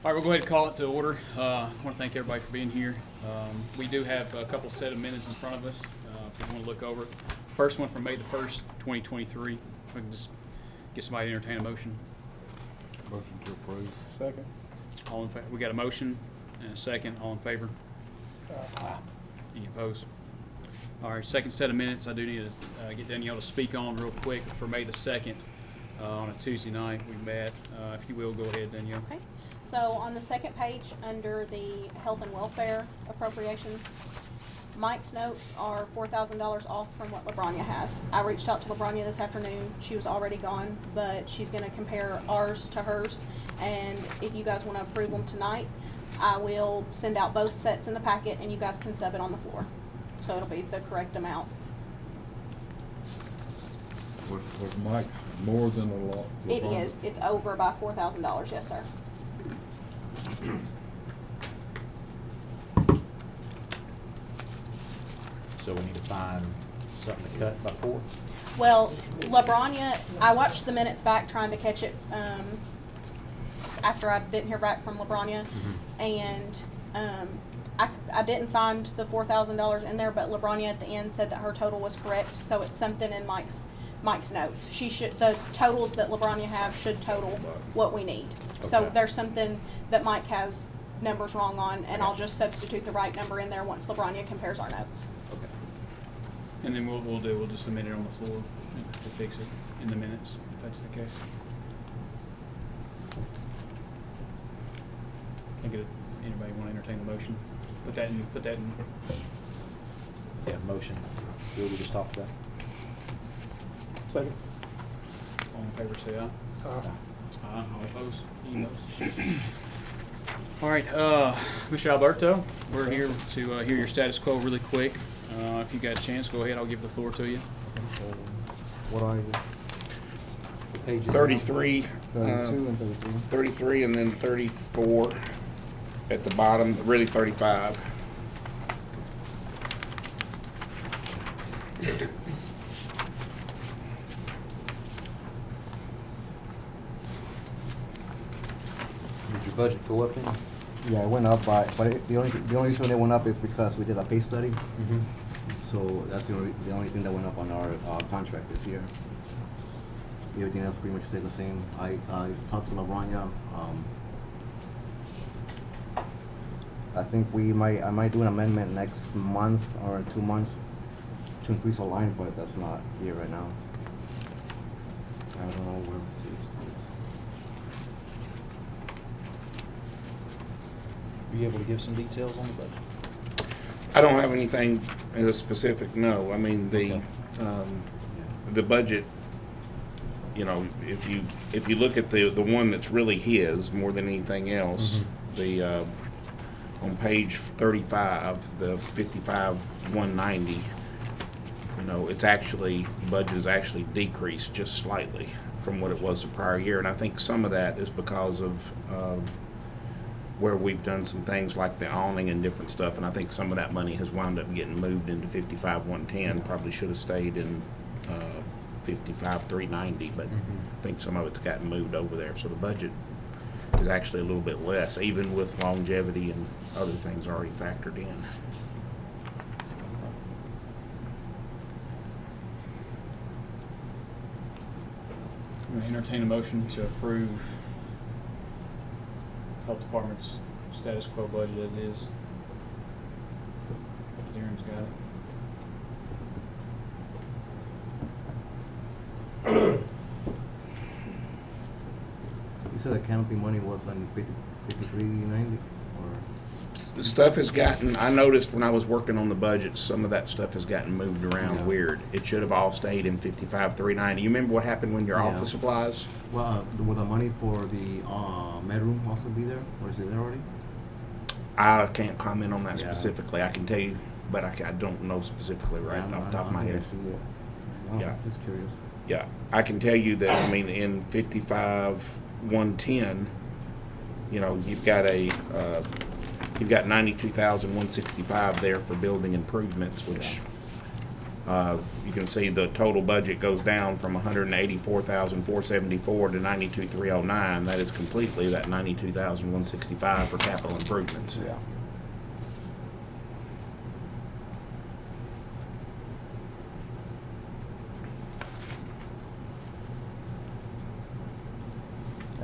All right, we'll go ahead and call it to order. I want to thank everybody for being here. We do have a couple set of minutes in front of us if you want to look over it. First one from May the 1st, 2023. We can just get somebody to entertain a motion. Motion to approve. Second. All in favor? We got a motion and a second. All in favor? Aye. Any opposed? All right, second set of minutes I do need to get Danielle to speak on real quick for May the 2nd on a Tuesday night. We met. If you will, go ahead, Danielle. Okay, so on the second page, under the health and welfare appropriations, Mike's notes are $4,000 off from what Labrania has. I reached out to Labrania this afternoon. She was already gone, but she's gonna compare ours to hers. And if you guys wanna approve them tonight, I will send out both sets in the packet and you guys can sub it on the floor. So it'll be the correct amount. Was Mike more than a lot? It is, it's over by $4,000, yes, sir. So we need to find something to cut by 4? Well, Labrania, I watched the minutes back trying to catch it after I didn't hear back from Labrania, and I didn't find the $4,000 in there, but Labrania at the end said that her total was correct, so it's something in Mike's notes. The totals that Labrania have should total what we need. So Okay. there's something that Mike has numbers wrong on, and I'll just substitute the right number in there once Labrania compares our notes. Okay. And then we'll just submit it on the floor to fix it in the minutes, if that's the case. Can I get anybody want to entertain the motion? Put that in. Yeah, motion. Will we just talk about? Second. All in favor, say aye. Aye. Aye. All opposed? Any opposed? All right, Mr. Alberto, we're here to hear your status quo really quick. If you got a chance, go ahead. I'll give the floor to you. What are you? The pages. 33, 32 and 33. 33, and then 34 at the bottom, really 35. Did your budget go up then? Yeah, it went up but the only reason it went up is because we did a pay study. So that's the only thing that went up on our contract this year. Everything else pretty much stayed the same. I talked to Labrania. I think I might do an amendment next month or 2 months to increase our line, but that's not here right now. I don't know where it is. Be able to give some details on the budget? I don't have anything specific, no. I mean, the budget, you know, if you look at the one that's really his more than anything else, the on page 35, the 55,190, you know, it's actually, the budget is actually decreased just slightly from what it was the prior year, and I think some of that is because of where we've done some things like the awning and different stuff, and I think some of that money has wound up getting moved into 55,110. Probably should have stayed in 55,390, but I think some of it's gotten moved over there. So the budget is actually a little bit less, even with longevity and other things already factored in. I'm going to entertain a motion to approve Health Department's status quo budget as is. Aaron's got it. You said the canopy money was on 53.90 or? The stuff has gotten, I noticed when I was working on the budget, some of that stuff has gotten moved around Yeah. weird. It should have all stayed in 55,390. You remember what happened when your Yeah. office supplies? Well, will the money for the bedroom also be there, or is it there already? I can't comment on that Yeah. specifically. I can tell you, but I don't know specifically right off the top of my head. Yeah. Just curious. Yeah, I can tell you that, I mean, in 55,110, you know, you've got 92,165 there for building improvements, which You can see the total budget goes down from 184,474 to 92,309. That is completely that 92,165 for capital improvements. Yeah.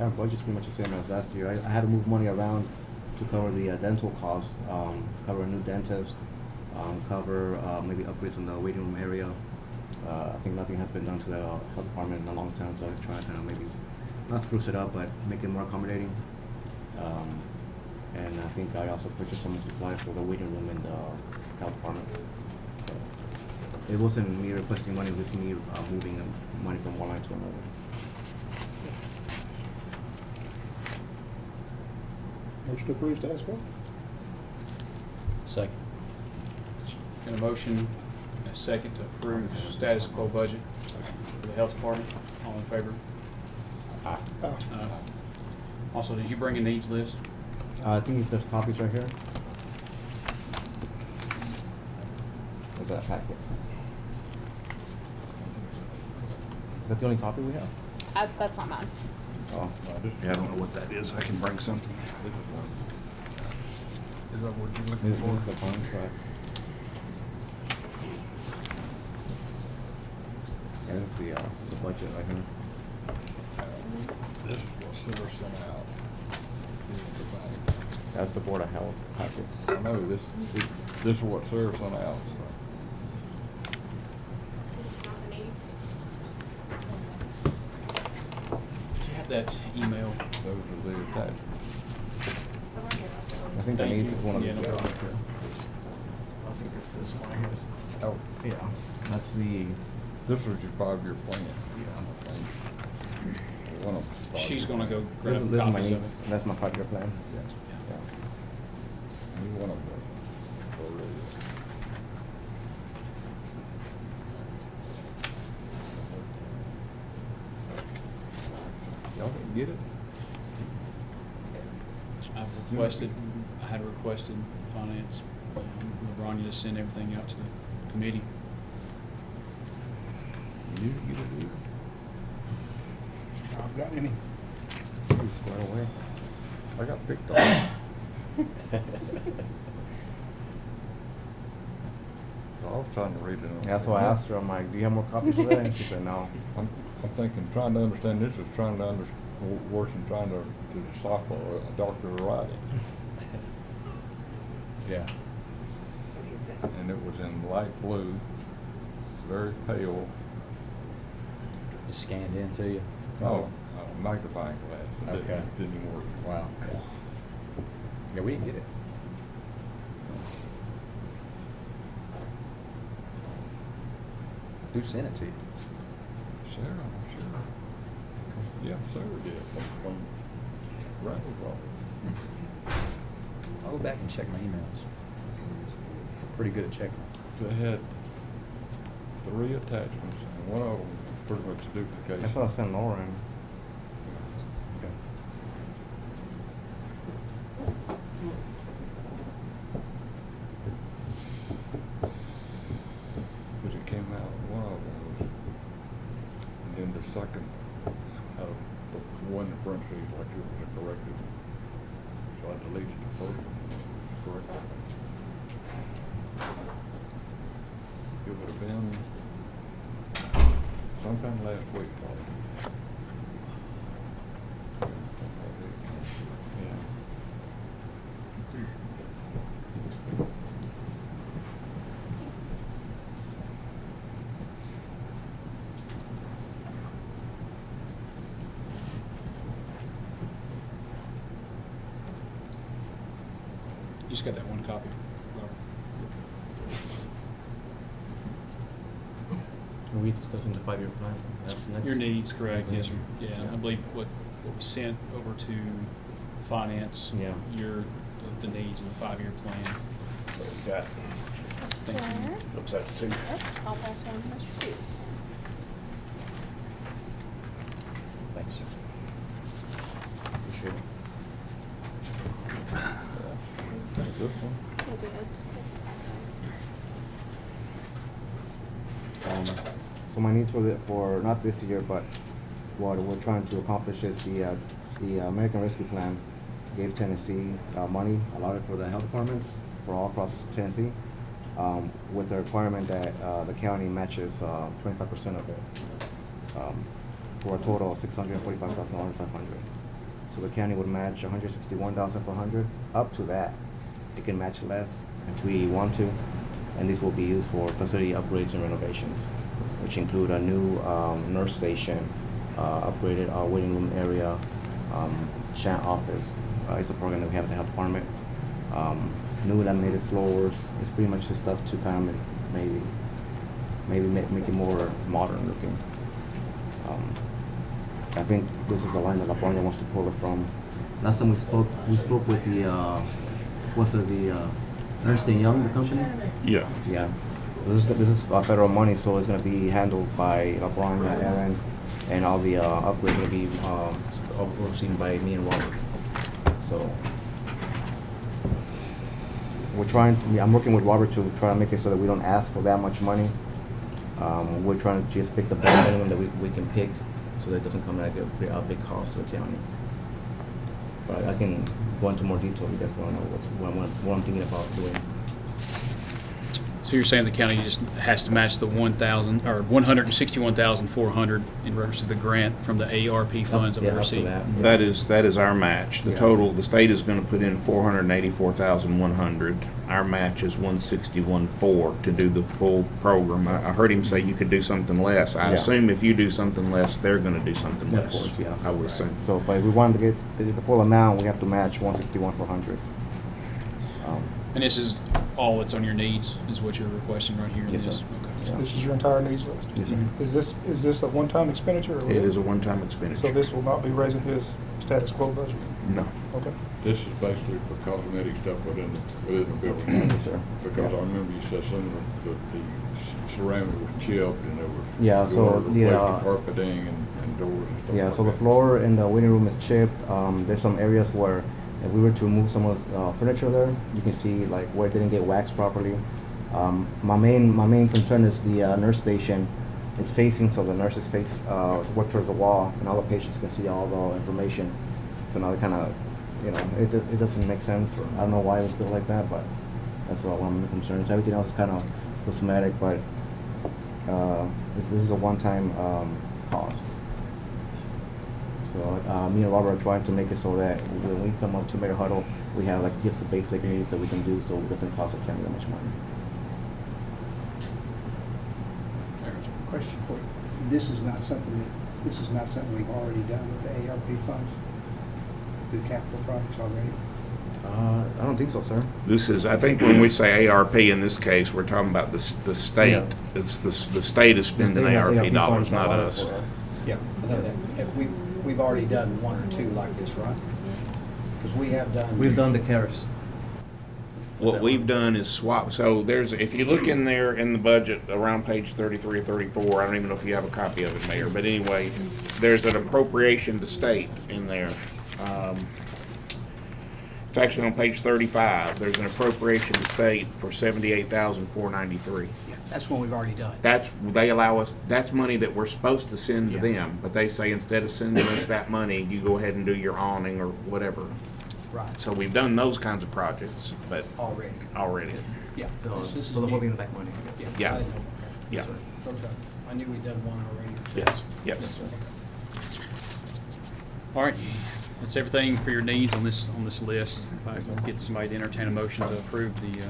Our budget's pretty much the same as last year. I had to move money around to cover the dental costs, cover a new dentist, cover maybe upgrades in the waiting room area. I think nothing has been done to the health department in a long time, so I was trying to kind of maybe not spruce it up, but make it more accommodating. And I think I also purchased some supplies for the waiting room in the health department. So it wasn't me requesting money, it was me moving money from one line to another. Motion to approve status quo? Second. Got a motion, and a second to approve status quo budget for the health department. All in favor? Aye. Also, did you bring a needs list? I think there's copies right here. Is that a packet? Is that the only copy we have? That's not mine. Oh. Yeah, I don't know what that is. I can bring something. Is that what you're This looking is for? the contract. And it's the budget right here. This is what Silver sent out. This is the bank. That's the Board of Health packet. I know, this is what Silver sent out, so. Do you have that email? Those are the attachments. I think the Thank needs you. is one of Yeah, these. no problem. I think it's this one here. Oh, Yeah, that's the. this was your 5-year plan. Yeah. I think. One of them's 5-year She's gonna go plan. grab This is my copies needs. of it. That's my 5-year plan. Yeah. Yeah. Either one of them. Already. Y'all didn't get it? I've requested, I had requested finance, LeBron to send everything out to the committee. You didn't get it either? I've got any. Square away. I got picked on. So I was trying to read it. on- That's why I asked her, I'm like, do you have more copies of that? And she said, no. I'm thinking, trying to understand, this is trying to worse than trying to decipher a doctor's writing. Yeah. And it was in light blue, very pale. Just scanned in to you? Oh, magnifying glass. It didn't- Okay. Didn't work. Wow. Yeah, we didn't get it. Who sent it to you? Sarah, I'm sure. Yeah, Sarah did, from Randall's office. I'll go back and check my emails. I'm pretty good at checking. They had 3 attachments, and one of them pretty much a duplication. That's what I sent Lauren. Okay. But it came out, one of them was, and then the second, the one in parentheses, like it was a corrected. So I deleted the first one, it was corrected. It would have been sometime last week, probably. Yeah. You just got that one copy, Robert. Are we discussing the 5-year plan? That's next. Your needs, correct, Isn't yes, it? sir. Yeah, I believe what was sent over to finance. Yeah. The needs of the 5-year plan. So we got, Sir? oops, that's 2. Yep, I'll pass it on to Mr. Hughes. Thanks, sir. Appreciate it. This one? We'll do this. This is the same. So my needs for not this year, but what we're trying to accomplish is the American Rescue Plan gave Tennessee money allotted for the health departments for all across Tennessee, with the requirement that the county matches 25% of it, for a total of $645,500. So the county would match $161,400. Up to that, it can match less if we want to, and this will be used for facility upgrades and renovations, which include a new nurse station, upgraded waiting room area, chat office. It's a program that we have at the health department. New laminated floors. It's pretty much the stuff to kind of maybe make it more modern looking. I think this is the line that LaBronia wants to pull it from. Last time we spoke with the Ernst & Young, the company? Yeah. Yeah. This is federal money, so it's going to be handled by LaBronia, Aaron, and all the upgrades going to be overseen by me and Robert. So I'm working with Robert to try to make it so that we don't ask for that much money. We're trying to just pick the bare minimum that we can pick, so that it doesn't come at a big cost to the county. But I can go into more detail if you guys want to know what I'm thinking about doing. So you're saying the county just has to match the 1,000 or 161,400 in reference to the grant from the ARP funds that we Yeah, up to received? that. Yeah. That is our match. The Yeah. total, the state is gonna put in 484,100. Our match is 161,400 to do the full program. I heard him say you could do something less. I Yeah. assume if you do something less, they're gonna do something Of less. course, yeah. I would assume. So, but if we wanted to get the full amount, we have to match 161,400. And this is all that's on your needs, is what you're requesting right here? in Yes, this? sir. Okay. Yeah. This is your entire needs list? Yes, sir. Is this a one-time expenditure? Or It is a one-time So expenditure. this will not be raising his status quo budget? No. Okay. This is basically for cosmetic stuff within the building. Yes, sir. Because Yeah. I remember you said some of the ceramic was chipped and there was. Yeah, so replaced the, carpeting and doors and stuff Yeah, like so the that. floor in the waiting room is chipped. There's some areas where if we were to remove some of the furniture there, you can see like where it didn't get waxed properly. My main concern is the nurse station. It's facing, so the nurses face work towards the wall, and all the patients can see all the information. So now it kind of, it doesn't make sense. I don't know why it was built like that, but that's one of my concerns. Everything else is kind of cosmetic, but this is a one-time cost. So me and Robert are trying to make it so that when we come up to Mayor Huddle, we have like just the basic needs that we can do, so it doesn't cost the county that much money. Question for you. This is not something we've already done with the ARP funds through capital projects already? I don't think so, sir. This is, I think when we say ARP in this case, we're talking about the state. Yeah. It's the state is spending The state has ARP dollars, funds not allotted us. for Yeah, I know that. We've already done one or two like this, right? Because we have done. We've done the CARES. What we've done is swap, so if you look in there in the budget around page 33 or 34, I don't even know if you have a copy of it, Mayor, but anyway, there's an appropriation to state in there. It's actually on page 35. There's an appropriation to state for $78,493. Yeah, that's one we've already done. They allow us, that's money that we're supposed to send to Yeah. them, but they say instead of sending us that money, you go ahead and do your awning or whatever. Right. So we've done those kinds of projects, but Already. already. Yeah. This is So the whole new. thing is back money. Yeah. I didn't know. Yeah. Yes, sir. Okay. I knew we'd done one already. Yes, yes. All right, that's everything for your needs on this list. If I can get somebody to entertain a motion to approve the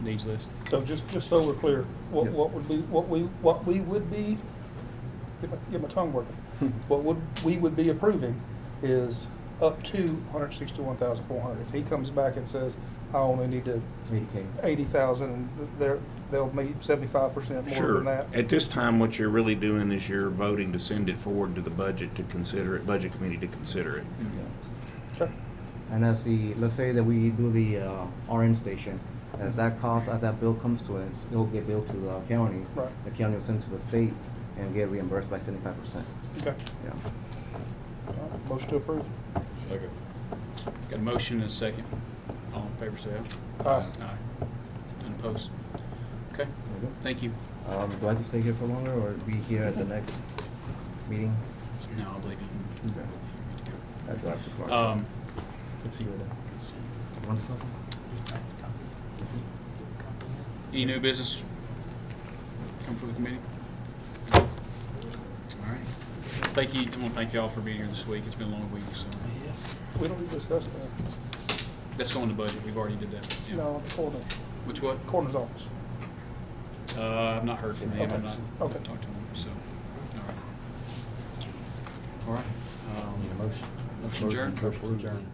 needs list. So just so we're clear, what Yes. what we would be, get my tongue working. What we would be approving is up to 161,400. If he comes back and says, I only need to 80K. 80,000, they'll meet 75% more Sure. than that. At this time, what you're really doing is you're voting to send it forward to the budget to consider it, budget committee to consider it. Okay. And let's say that we do the RN station, as that bill comes to us, it'll get billed to the county. Right. The county will send to the state and get reimbursed by 75%. Okay. Yeah. All right. Motion to approve. Second. Got a motion and a second. All in favor, say aye. Aye. Aye. And opposed? Okay, thank you. Do I have to stay here for longer or be here at the next meeting? No, I believe you. Okay. I drive to Clark. Let's see you then. Want something? Any new business come for the committee? All right. Thank you. I want to thank y'all for being here this week. It's been a long week, so. We don't need to discuss that. That's going to budget. We've already did that. Yeah. No, the coroner, Which what? coroner's office. I've not heard from him. Okay. I've not Okay. talked to him, so. All right. All right. Need a motion? Motion adjourned? Motion adjourned.